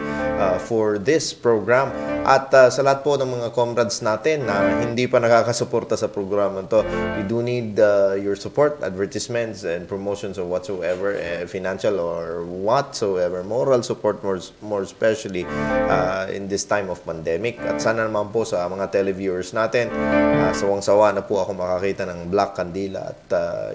for this program. At sa lahat po ng mga comrades natin na hindi pa nakakasuporta sa programa to, we do need your support, advertisements and promotions or whatsoever, financial or whatsoever, moral support more especially in this time of pandemic. At sana naman po sa mga televiewers natin, sawang-sawa na po ako makakita ng Black Candila at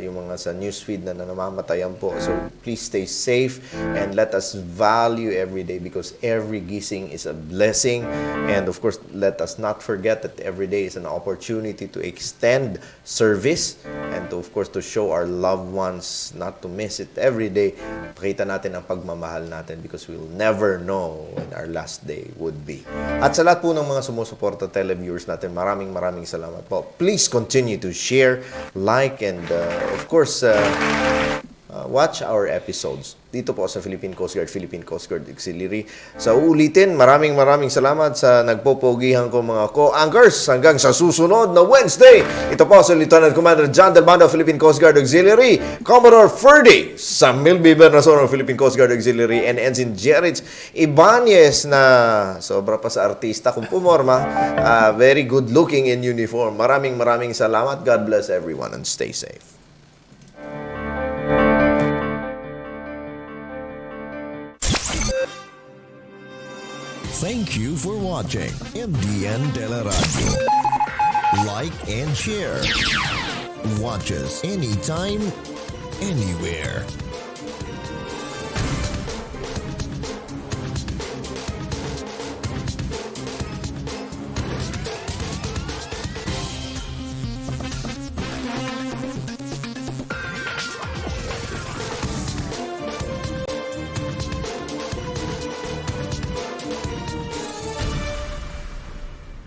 yung mga sa newsfeed na namamatayan po. So please stay safe and let us value every day because every gising is a blessing. And of course, let us not forget that every day is an opportunity to extend service and to, of course, to show our loved ones not to miss it every day. Pakita natin ang pagmamahal natin because we'll never know when our last day would be. At sa lahat po ng mga sumusuporta televiewers natin, maraming salamat po. Please continue to share, like, and of course, watch our episodes dito po sa Philippine Coast Guard Auxiliary. Sa ulitin, maraming salamat sa nagpopogihan ko mga co-anchors hanggang sa susunod na Wednesday. Ito po sa Lieutenant Commander John Del Bando, Philippine Coast Guard Auxiliary, Commodore FERDIE Samuel B. BERNASOR ng Philippine Coast Guard Auxiliary, and Ensign JHERICH YBAÑEZ na sobra pa sa artista kung pumorma, very good looking in uniform. Maraming salamat. God bless everyone and stay safe. Thank you for watching MDN Teleradyo. Like and share. Watch us anytime, anywhere.